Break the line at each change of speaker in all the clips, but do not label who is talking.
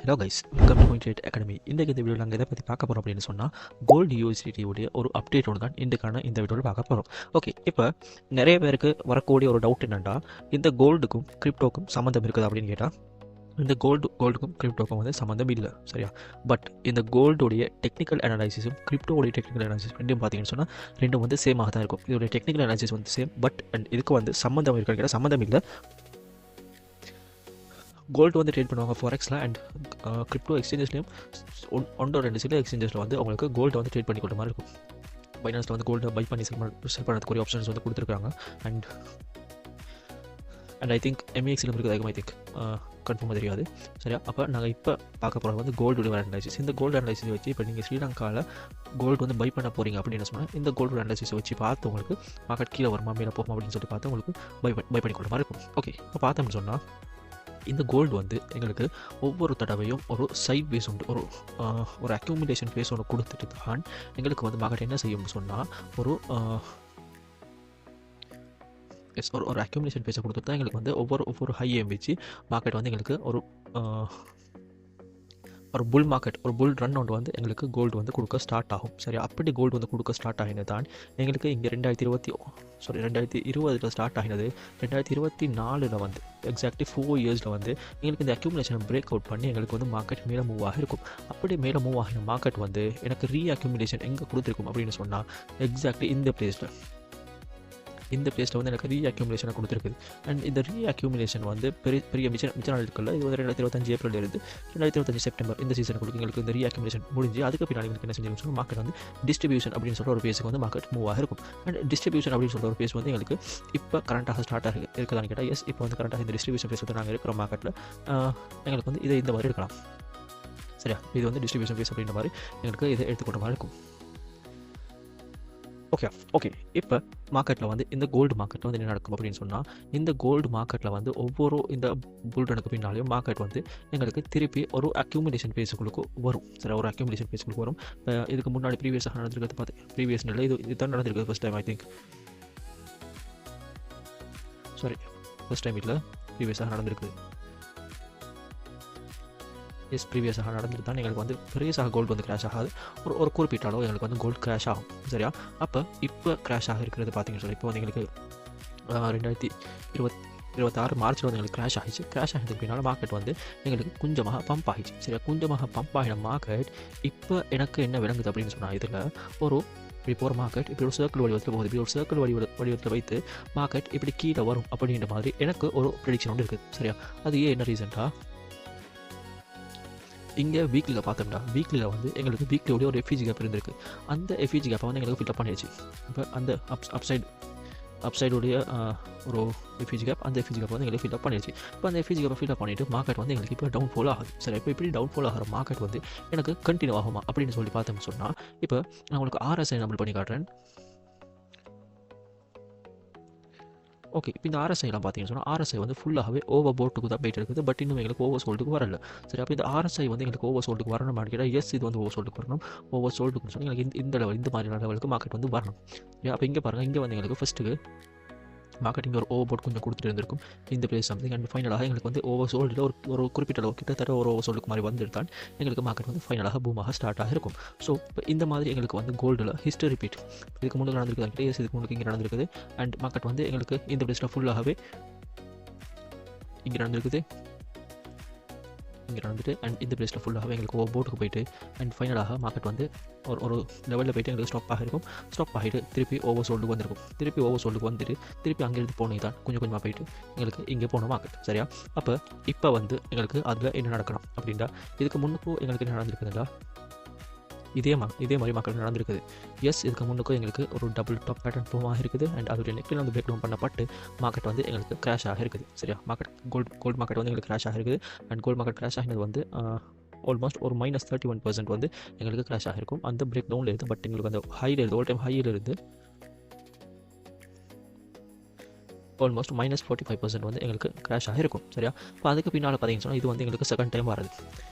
Hello guys, welcome to point academy. இன்றைக்கு இந்த video நாங்கள் எதை பற்றி பார்க்க போகிறோம் அப்படின்னு சொன்னால், கோல்டு யூஎஸ்டிடியோடைய ஒரு அப்டேட் ஒன்று தான் இன்றைக்கான இந்த வீடியோவில் பார்க்க போகிறோம். ஓகே, இப்போ நிறைய பேருக்கு வரக்கூடிய ஒரு டவுட் என்னென்னா, இந்த கோல்டுக்கும் கிரிப்டோக்கும் சம்மந்தம் இருக்குதா அப்படின்னு கேட்டால், இந்த கோல்டுக்கும் கிரிப்டோக்கும் வந்து சம்மந்தம் இல்லை, சரியா? பட் இந்த கோல்டுடைய டெக்னிக்கல் அனாலிசிஸும் கிரிப்டோடைய டெக்னிக்கல் அனாலிசிஸ் ரெண்டும் பார்த்தீங்கன்னு சொன்னால் ரெண்டும் வந்து சேமாக தான் இருக்கும். இதோடைய டெக்னிக்கல் அனாலிசிஸ் வந்து சேம், பட் அண்ட் இதுக்கு வந்து சம்மந்தம் இருக்கான்னு கேட்டால் சம்மந்தம் இல்லை. கோல்டு வந்து ட்ரேட் பண்ணுவாங்க ஃபாரெக்ஸில் அண்ட் கிரிப்டோ எக்ஸ்சேஞ்சஸ்லேயும் ஒன்றோ ரெண்டு சில எக்ஸ்சேஞ்சஸில் வந்து அவங்களுக்கு கோல்டு வந்து ட்ரேட் பண்ணி கொடுத்த மாதிரி இருக்கும். பைனான்ஸில் வந்து கோல்டு பை பண்ணி செல் பண்ணுறதுக்குரிய ஆப்ஷன்ஸ் வந்து கொடுத்துருக்காங்க. அண்ட் ஐ திங்க் எம்ஏஎக்ஸில் இருக்குது, ஐ திங்க் கன்ஃபார்மாக தெரியாது, சரியா? அப்போ நாங்கள் இப்போ பார்க்க போகிறது வந்து கோல்டு அனாலிசிஸ். இந்த கோல்டு அனாலிசிஸ் வச்சு இப்போ நீங்கள் ஸ்ரீலங்காவில் கோல்டு வந்து பை பண்ண போகிறீங்க அப்படின்னு சொன்னால், இந்த கோல்டு அனாலிசிஸை வச்சு பார்த்து உங்களுக்கு மார்க்கெட் கீழே வருமா மேலே போகுமா அப்படின்னு சொல்லிட்டு பார்த்து உங்களுக்கு பை பண்ணி கொடுத்த மாதிரி இருக்கும். ஓகே, இப்போ பார்த்தோம்னு சொன்னால் இந்த கோல்டு வந்து எங்களுக்கு ஒவ்வொரு தடவையும் ஒரு சைட் பேஸ் உண்டு, ஒரு அக்யூமுலேஷன் பேஸ் ஒன்று கொடுத்துட்டு தான் எங்களுக்கு வந்து மார்க்கெட் என்ன செய்யும்னு சொன்னால் ஒரு அக்யூமுலேஷன் பேஸை கொடுத்துட்டு தான் எங்களுக்கு வந்து ஒவ்வொரு ஹையையும் வச்சு மார்க்கெட் வந்து எங்களுக்கு ஒரு புல் மார்க்கெட், ஒரு புல் ரன் ஒன்று வந்து எங்களுக்கு கோல்டு வந்து கொடுக்க ஸ்டார்ட் ஆகும், சரி? அப்படி கோல்டு வந்து கொடுக்க ஸ்டார்ட் ஆகினது தான் எங்களுக்கு இங்கே 2020 ஸ்டார்ட் ஆகினது. 2024 வந்து எக்ஸாக்ட்லி 4 இயர்ஸில் வந்து எங்களுக்கு இந்த அக்யூமுலேஷன் பிரேக் அவுட் பண்ணி எங்களுக்கு வந்து மார்க்கெட் மேலே மூவ் ஆகிருக்கும். அப்படி மேலே மூவ் ஆகின மார்க்கெட் வந்து எனக்கு அக்யூமுலேஷன் எங்கே கொடுத்துருக்கும் அப்படின்னு சொன்னால் எக்ஸாக்ட்லி இந்த பிளேஸில் வந்து எனக்கு அக்யூமுலேஷனை கொடுத்துருக்குது. அண்ட் இந்த அக்யூமுலேஷன் வந்து பெரிய மிச்ச நாள் இருக்குல்ல, இது வந்து 2025 ஏப்ரல் இருந்து 2025 செப்டம்பர் இந்த சீசனுக்கு எங்களுக்கு இந்த அக்யூமுலேஷன் முடிஞ்சு அதுக்கு பின்னாடி எங்களுக்கு என்ன செஞ்சிருக்கோம், மார்க்கெட் வந்து டிஸ்ட்ரிபியூஷன் அப்படின்னு சொல்கிற ஒரு பேஸுக்கு வந்து மார்க்கெட் மூவ் ஆகிருக்கும். அண்ட் டிஸ்ட்ரிபியூஷன் அப்படின்னு சொல்கிற ஒரு பேஸ் வந்து எங்களுக்கு இப்போ கரண்ட்டாக ஸ்டார்ட் ஆகி இருக்குதான்னு கேட்டால் எஸ், இப்போ வந்து கரண்ட்டாக இந்த டிஸ்ட்ரிபியூஷன் பேஸ் வந்து நாங்கள் இருக்கிற மார்க்கெட்டில் எங்களுக்கு வந்து இதை இந்த மாதிரி இருக்கலாம், சரியா? இது வந்து டிஸ்ட்ரிபியூஷன் பேஸ் அப்படின்ற மாதிரி எங்களுக்கு இதை எடுத்துக்கொண்ட மாதிரி இருக்கும். ஓகே, இப்போ மார்க்கெட்டில் வந்து இந்த கோல்டு மார்க்கெட்டில் வந்து என்ன நடக்கும் அப்படின்னு சொன்னால், இந்த கோல்டு மார்க்கெட்டில் வந்து ஒவ்வொரு இந்த புல்டனுக்கு பின்னாலேயும் மார்க்கெட் வந்து எங்களுக்கு திருப்பி ஒரு அக்யூமுலேஷன் பேஸுகளுக்கு வரும், சரி? ஒரு அக்யூமுலேஷன் பேஸுகளுக்கு வரும். இதுக்கு முன்னாடி ப்ரீவியஸாக நடந்திருக்கிறது ப்ரீவியஸ் நிலை இதுதான் நடந்திருக்குது first time, I think, first time இல்லை, ப்ரீவியஸாக நடந்திருக்குது. ப்ரீவியஸாக நடந்துட்டு தான் எங்களுக்கு வந்து ப்ரீவியஸாக கோல்டு வந்து கிராஷ் ஆகாது, ஒரு குறிப்பிட்ட அளவு எங்களுக்கு வந்து கோல்டு கிராஷ் ஆகும், சரியா? அப்போ இப்போ கிராஷ் ஆக இருக்கிறது பார்த்தீங்கன்னு சொல்லி இப்போ வந்து எங்களுக்கு 2026 மார்ச்சில் வந்து எங்களுக்கு கிராஷ் ஆகிடுச்சு. கிராஷ் ஆகிடுறதுக்கு பின்னால் மார்க்கெட் வந்து எங்களுக்கு கொஞ்சமாக பம்ப் ஆகிடுச்சு, சரியா? கொஞ்சமாக பம்ப் ஆகின மார்க்கெட் இப்போ எனக்கு என்ன விளங்குது அப்படின்னு சொன்னால், இதில் இப்படி போகிற மார்க்கெட் இப்படி ஒரு சர்க்கிள் வடிவத்தில் போகுது. இப்படி ஒரு சர்க்கிள் வடிவத்தில் வைத்து மார்க்கெட் இப்படி கீழே வரும் அப்படின்ற மாதிரி எனக்கு ஒரு ப்ரெடிக்ஷன் ஒன்று இருக்குது, சரியா? அது என்ன ரீசன்ட்டாக இங்கே வீக்லியில் பார்த்தோம்னா, வீக்லியில் வந்து எங்களுக்கு வீக்லியோடைய ஒரு எஃபிஜி கேப் இருந்திருக்கு. அந்த எஃபிஜி கேப்பை வந்து எங்களுக்கு ஃபில்அப் பண்ணிடுச்சு. இப்போ அந்த அப்சைடுடைய ஒரு எஃபிஜி கேப், அந்த எஃபிஜி கேப் வந்து எங்களுக்கு ஃபில்அப் பண்ணிடுச்சு. இப்போ அந்த எஃபிஜி கேப்பை ஃபில்அப் பண்ணிவிட்டு மார்க்கெட் வந்து எங்களுக்கு இப்போ டவுன் ஃபால் ஆகுது, சரி? இப்போ இப்படி டவுன் ஃபால் ஆகிற மார்க்கெட் வந்து எனக்கு கண்டினியூ ஆகுமா அப்படின்னு சொல்லி பார்த்தோம்னு சொன்னால், இப்போ நான் உங்களுக்கு RSI நம்பர் பண்ணி காட்டுறேன். ஓகே, இப்போ இந்த RSIலாம் பார்த்தீங்கன்னு சொன்னால் RSI வந்து ஃபுல்லாகவே ஓவர் போட்டுக்கு தான் போயிட்டு இருக்குது, பட் இன்னும் எங்களுக்கு ஓவர் சோல்டுக்கு வரல, சரி? அப்போ இந்த RSI வந்து எங்களுக்கு ஓவர் சோல்டுக்கு வரணும் கேட்டால் எஸ், இது வந்து ஓவர் சோல்டுக்கு வரணும். ஓவர் சோல்டுக்குன்னு சொன்னால் எங்களுக்கு இந்த லெவல், இந்த மாதிரியான லெவலுக்கு மார்க்கெட் வந்து வரணும். அப்போ இங்கே பாருங்கள், இங்கே வந்து எங்களுக்கு ஃபஸ்ட்டுக்கு மார்க்கெட் இங்கே ஒரு ஓவர் போட் கொஞ்சம் கொடுத்துட்டு இருந்திருக்கும் இந்த பிளேஸ் சம்திங். அண்ட் ஃபைனலாக எங்களுக்கு வந்து ஓவர் சோல்டில் ஒரு குறிப்பிட்ட அளவு கிட்டத்தட்ட ஒரு ஓவர் சோல்டுக்கு மாதிரி வந்துட்டு தான் எங்களுக்கு மார்க்கெட் வந்து ஃபைனலாக பூமாக ஸ்டார்ட் ஆகிருக்கும். ஸோ இப்போ இந்த மாதிரி எங்களுக்கு வந்து கோல்டில் ஹிஸ்டரி ரிப்பீட் இதுக்கு முன்னாடி நடந்திருக்குது, எஸ், இதுக்கு முன்னாடி இங்கே நடந்திருக்குது. அண்ட் மார்க்கெட் வந்து எங்களுக்கு இந்த பிளேஸில் ஃபுல்லாகவே இங்கே நடந்திருக்குது, இங்கே நடந்துட்டு அண்ட் இந்த பிளேஸில் ஃபுல்லாகவே எங்களுக்கு ஓவர் போட்டுக்கு போயிட்டு அண்ட் ஃபைனலாக மார்க்கெட் வந்து ஒரு லெவலில் போய்ட்டு எங்களுக்கு ஸ்டாப் ஆகிருக்கும். ஸ்டாப் ஆகிட்டு திருப்பி ஓவர் சோல்டுக்கு வந்திருக்கும். திருப்பி ஓவர் சோல்டுக்கு வந்துட்டு திருப்பி அங்கேருந்து போனது தான் கொஞ்சமாக போயிட்டு எங்களுக்கு இங்கே போன மார்க்கெட், சரியா? அப்போ இப்போ வந்து எங்களுக்கு அதில் என்ன நடக்கலாம் அப்படின்னா, இதுக்கு முன்னுக்கும் எங்களுக்கு என்ன நடந்திருக்குதுங்களா, இதே மாதிரி மார்க்கெட் நடந்திருக்குது. எஸ், இதுக்கு முன்னுக்கும் எங்களுக்கு ஒரு டபுள் டாப் பேட்டர்ன் ஃபார்ம் இருக்குது. அண்ட் அதோடைய நெக்கில் வந்து பிரேக் டவுன் பண்ணப்பட்டு மார்க்கெட் வந்து எங்களுக்கு கிராஷ் ஆகிருக்குது, சரியா? கோல்டு மார்க்கெட் வந்து எங்களுக்கு கிராஷ் ஆகிருக்குது. அண்ட் கோல்டு மார்க்கெட் கிராஷ் ஆகினது வந்து ஆல்மோஸ்ட் ஒரு -31% வந்து எங்களுக்கு கிராஷ் ஆகிருக்கும் அந்த பிரேக் டவுனில் இருந்து. பட் எங்களுக்கு அந்த ஹையில் இருந்து ஆல் டைம் ஹையில் இருந்து ஆல்மோஸ்ட் -45% வந்து எங்களுக்கு கிராஷ் ஆகிருக்கும், சரியா? இப்போ அதுக்கு பின்னால் பார்த்தீங்கன்னு சொன்னால் இது வந்து எங்களுக்கு செகண்ட் டைம் வருது.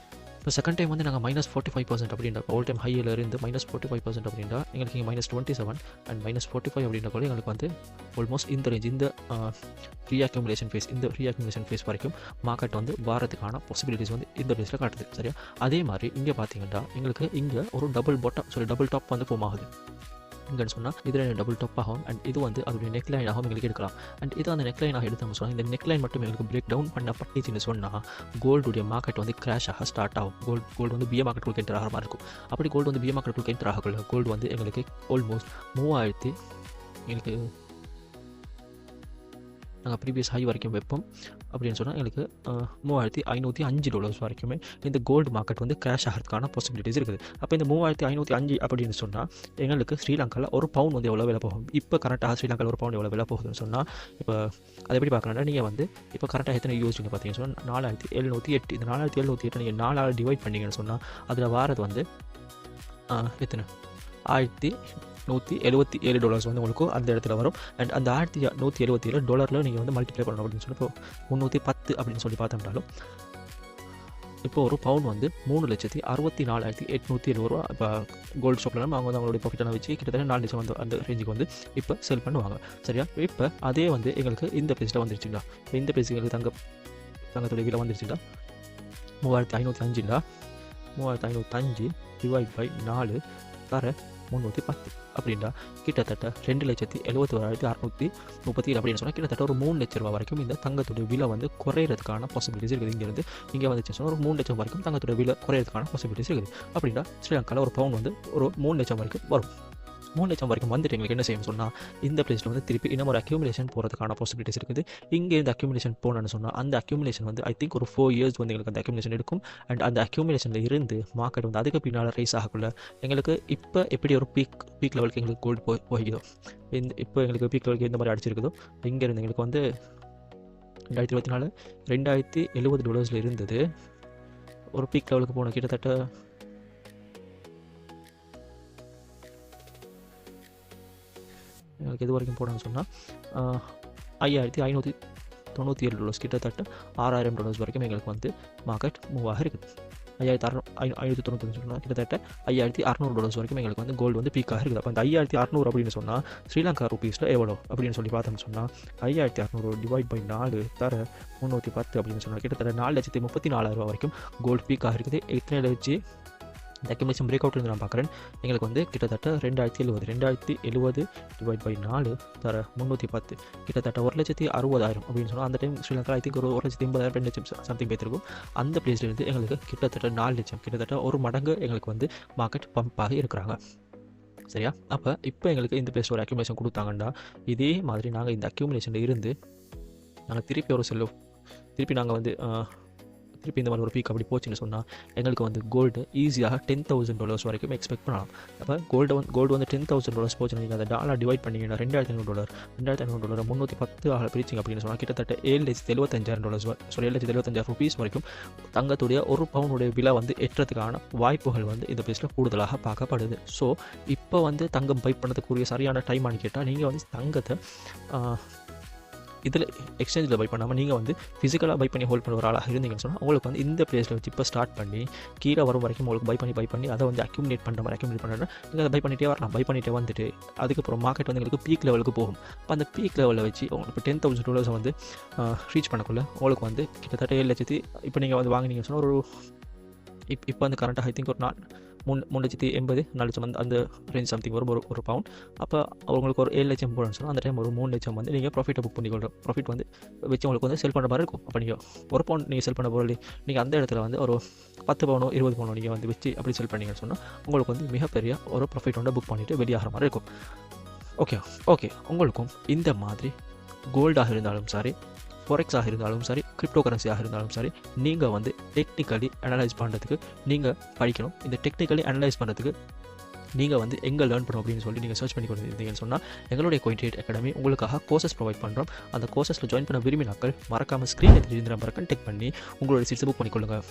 இப்போ செகண்ட் டைம் வந்து நாங்கள் -45% அப்படின்ற ஆல் டைம் ஹையில் இருந்து -45% அப்படின்னா எங்களுக்கு இங்கே -27 அண்ட் -45 அப்படின்ற கூட எங்களுக்கு வந்து ஆல்மோஸ்ட் இந்த ரேஞ்ச் இந்த ரீஅக்யூமுலேஷன் ஃபேஸ் வரைக்கும் மார்க்கெட் வந்து வாரத்துக்கான பாசிபிலிட்டிஸ் வந்து இந்த பிளேஸில் காட்டுது. சரியா? அதே மாதிரி இங்கே பார்த்தீங்கன்னா எங்களுக்கு இங்கே ஒரு டபுள் டாப் வந்து ஃபார்ம் ஆகுது. இங்கன்னு சொன்னால் இதில் டபுள் டாப் ஆகும் அண்ட் இது வந்து அதோடைய நெக்லைன் ஆகும் எங்களுக்கு எடுக்கலாம். அண்ட் இது அந்த நெக்லைனாக எடுத்தோம்னு சொன்னால் இந்த நெக்லைன் மட்டும் எங்களுக்கு பிரேக் டவுன் பண்ணப்பட்டுச்சுன்னு சொன்னால் கோல்டுடைய மார்க்கெட் வந்து கிராஷ் ஆக ஸ்டார்ட் ஆகும். கோல்டு வந்து பிஏ மார்க்கெட்டுக்கு என்டர் ஆகிற மாதிரி இருக்கும். அப்படி கோல்டு வந்து பிஏ மார்க்கெட்டுக்கு என்டர் ஆகக்குள்ள கோல்டு வந்து எங்களுக்கு ஆல்மோஸ்ட் 3000 எங்களுக்கு நாங்கள் ப்ரீவியஸ் ஹை வரைக்கும் வைப்போம் அப்படின்னு சொன்னால் எங்களுக்கு $3505 வரைக்குமே இந்த கோல்டு மார்க்கெட் வந்து கிராஷ் ஆகிறதுக்கான பாசிபிலிட்டிஸ் இருக்குது. அப்போ இந்த 3505 அப்படின்னு சொன்னால் எங்களுக்கு ஸ்ரீலங்காவில் ஒரு பவுண்ட் வந்து எவ்வளோ விலை போகும். இப்போ கரெக்டாக ஸ்ரீலங்காவில் ஒரு பவுண்ட் எவ்வளோ விலை போகுதுன்னு சொன்னால் இப்போ அதை எப்படி பார்க்கணுன்னா நீங்கள் வந்து இப்போ கரெக்டாக எத்தனை யூஸிங்க பார்த்தீங்கன்னு சொன்னால் 4708. இந்த 4708 நீங்கள் 4ஆல் டிவைட் பண்ணிங்கன்னு சொன்னால் அதில் வாரது வந்து எத்தனை $1177 வந்து உங்களுக்கு அந்த இடத்துல வரும். அண்ட் அந்த $1177 நீங்கள் வந்து மல்டிப்ளை பண்ணணும் அப்படின்னு சொல்லி இப்போ 310 அப்படின்னு சொல்லி பார்த்தோம்னாலும் இப்போ ஒரு பவுண்ட் வந்து 3,64,870 இப்போ கோல்டு ஷாப்பில் அவங்க வந்து அவங்களுடைய ப்ராஃபிட்டான வச்சு கிட்டத்தட்ட 4 லட்சம் வந்து அந்த ரேஞ்சுக்கு வந்து இப்போ செல் பண்ணுவாங்க. சரியா? இப்போ அதே வந்து எங்களுக்கு இந்த பிளேஸில் வந்துருச்சுங்களா? இப்போ இந்த பிளேஸுக்கு எங்களுக்கு தங்கத்துடைய விலை வந்துருச்சுங்களா? 3505 3505 டிவைட் பை 4 தர 310 அப்படின்னா கிட்டத்தட்ட 2,71,637 அப்படின்னு சொன்னால் கிட்டத்தட்ட ஒரு 3 லட்ச ரூபா வரைக்கும் இந்த தங்கத்துடைய விலை வந்து குறையிறதுக்கான பாசிபிலிட்டிஸ் இருக்குது. இங்கேருந்து இங்கே வந்துச்சு சொன்னால் ஒரு 3 லட்சம் வரைக்கும் தங்கத்துடைய விலை குறையிறதுக்கான பாசிபிலிட்டிஸ் இருக்குது. அப்படின்னா ஸ்ரீலங்காவில் ஒரு பவுண்ட் வந்து ஒரு 3 லட்சம் வரைக்கும் வரும். 3 லட்சம் வரைக்கும் வந்துட்டு எங்களுக்கு என்ன செய்யணும்னு சொன்னால் இந்த பிளேஸில் வந்து திருப்பி இன்னும் ஒரு அக்யூமுலேஷன் போகிறதுக்கான பாசிபிலிட்டிஸ் இருக்குது. இங்கே இந்த அக்யூமுலேஷன் போனோன்னு சொன்னால் அந்த அக்யூமுலேஷன் வந்து ஐ திங்க் ஒரு 4 இயர்ஸ் வந்து எங்களுக்கு அந்த அக்யூமுலேஷன் எடுக்கும். அண்ட் அந்த அக்யூமுலேஷனில் இருந்து மார்க்கெட் வந்து அதுக்கு பின்னால் ரைஸ் ஆகக்குள்ள எங்களுக்கு இப்போ எப்படி ஒரு பீக் லெவலுக்கு எங்களுக்கு கோல்டு போய்க்குதோ இப்போ எங்களுக்கு பீக் லெவலுக்கு எந்த மாதிரி அடிச்சிருக்குதோ இங்கேருந்து எங்களுக்கு வந்து 2024 $2070 இருந்தது. ஒரு பீக் லெவலுக்கு போன கிட்டத்தட்ட எங்களுக்கு எது வரைக்கும் போனோன்னு சொன்னால் $5,597 கிட்டத்தட்ட $6,000 வரைக்கும் எங்களுக்கு வந்து மார்க்கெட் மூவ் ஆக இருக்குது. 5,595 சொன்னால் கிட்டத்தட்ட $5,600 வரைக்கும் எங்களுக்கு வந்து கோல்டு வந்து பீக்காக இருக்குது. அப்போ அந்த 5,600 அப்படின்னு சொன்னால் ஸ்ரீலங்கா ருபீஸில் எவ்வளோ அப்படின்னு சொல்லி பார்த்தோம்னு சொன்னால் 5,600 டிவைட் பை 4 தர 310 அப்படின்னு சொன்னால் கிட்டத்தட்ட 4,34,000 வரைக்கும் கோல்டு பீக்காக இருக்குது. எத்தனை லட்சம் இந்த அக்யூமுலேஷன் பிரேக் அவுட் இருந்து நான் பார்க்குறேன். எங்களுக்கு வந்து கிட்டத்தட்ட 2,070 டிவைட் பை 4 தர 310 கிட்டத்தட்ட 1,60,000 அப்படின்னு சொன்னால் அந்த டைம் ஸ்ரீலங்கா ஐ திங்க் ஒரு 1,80,000 2 லட்சம் சம்திங் பேத்திருக்கும். அந்த பிளேஸ்லேருந்து எங்களுக்கு கிட்டத்தட்ட 4 லட்சம் கிட்டத்தட்ட ஒரு மடங்கு எங்களுக்கு வந்து மார்க்கெட் பம்ப் ஆகி இருக்கிறாங்க. சரியா? அப்போ இப்போ எங்களுக்கு இந்த பிளேஸில் ஒரு அக்யூமுலேஷன் கொடுத்தாங்கன்னா இதே மாதிரி நாங்கள் இந்த அக்யூமுலேஷனில் இருந்து நாங்கள் திருப்பி நாங்கள் வந்து திருப்பி இந்த மாதிரி ஒரு பீக் அப்படி போச்சுன்னு சொன்னால் எங்களுக்கு வந்து கோல்டு ஈஸியாக $10,000 வரைக்கும் எக்ஸ்பெக்ட் பண்ணலாம். அப்போ கோல்டு வந்து $10,000 போச்சுன்னா நீங்கள் அதை டாலர் டிவைட் பண்ணிங்கன்னா $2,500 310 பிரிச்சிங்க அப்படின்னு சொன்னால் கிட்டத்தட்ட $7,75,000 $7,75,000 வரைக்கும் தங்கத்துடைய ஒரு பவுனுடைய விலை வந்து எட்டுறதுக்கான வாய்ப்புகள் வந்து இந்த பிளேஸில் கூடுதலாக பார்க்கப்படுது. ஸோ இப்போ வந்து தங்கம் பை பண்ணதுக்குரிய சரியான டைமானு கேட்டால் நீங்கள் வந்து தங்கத்தை இதில் எக்ஸ்சேஞ்சில் பை பண்ணாமல் நீங்கள் வந்து ஃபிசிக்கலாக பை பண்ணி ஹோல்ட் பண்ண ஒரு ஆளாக இருந்தீங்கன்னு சொன்னால் உங்களுக்கு வந்து இந்த பிளேஸில் வச்சு இப்போ ஸ்டார்ட் பண்ணி கீழே வரும் வரைக்கும் உங்களுக்கு பை பண்ணி அதை வந்து அக்யூமுலேட் பண்ணுறேன்னா நீங்கள் அதை பை பண்ணிகிட்டே வரலாம். பை பண்ணிகிட்டே வந்துட்டு அதுக்கப்புறம் மார்க்கெட் வந்து எங்களுக்கு பீக் லெவலுக்கு போகும். இப்போ அந்த பீக் லெவலில் வச்சு உங்களுக்கு இப்போ $10,000 வந்து ரீச் பண்ணக்குள்ள உங்களுக்கு வந்து கிட்டத்தட்ட 7 லட்சத்தி இப்போ நீங்கள் வந்து வாங்கினீங்கன்னு சொன்னால் ஒரு இப்போ வந்து கரண்ட்டாக ஐ திங்க் ஒரு 3,80,000 4 லட்சம் வந்து அந்த ரேஞ்ச் சம்திங் வரும் ஒரு பவுண்ட். அப்போ உங்களுக்கு ஒரு 7 லட்சம் போடணும்னு சொன்னால் அந்த டைம் ஒரு 3 லட்சம் வந்து நீங்கள் ப்ராஃபிட்டை புக் பண்ணிக்கொள்கிறோம். ப்ராஃபிட் வந்து வச்சு உங்களுக்கு வந்து செல் பண்ணுற மாதிரி இருக்கும். அப்போ நீங்கள் ஒரு பவுண்ட் நீங்கள் செல் பண்ண பொருள் நீங்கள் அந்த இடத்துல வந்து ஒரு 10 பவுனோ 20 பவுனோ நீங்கள் வந்து வச்சு அப்படி செல் பண்ணிங்கன்னு சொன்னால் உங்களுக்கு வந்து மிகப்பெரிய ஒரு ப்ராஃபிட் வந்து புக் பண்ணிவிட்டு வெளியாகிற மாதிரி இருக்கும். ஓகே உங்களுக்கும் இந்த மாதிரி கோல்டாக இருந்தாலும் சரி, ஃபோரெக்ஸாக இருந்தாலும் சரி, கிரிப்டோ கரன்சியாக இருந்தாலும் சரி, நீங்கள் வந்து டெக்னிக்கலி அனலைஸ் பண்ணுறதுக்கு நீங்கள் படிக்கணும். இந்த டெக்னிக்கலி அனலைஸ் பண்ணுறதுக்கு நீங்கள் வந்து எங்கே லேர்ன் பண்ணணும் அப்படின்னு சொல்லி நீங்கள் சர்ச் பண்ணி கொண்டு இருந்தீங்கன்னு சொன்னால் எங்களுடைய CoinTrade Academy உங்களுக்காக கோர்சஸ் ப்ரொவைட் பண்ணுறோம். அந்த கோர்சஸில் ஜாயின் பண்ண விரும்பினாக்கள் மறக்காமல் ஸ்க்ரீனில் தெரிஞ்ச நம்பரை கான்டெக்ட் பண்ணி உங்களுடைய சீட்ஸை புக் பண்ணிக்கொள்ளுங்கள்.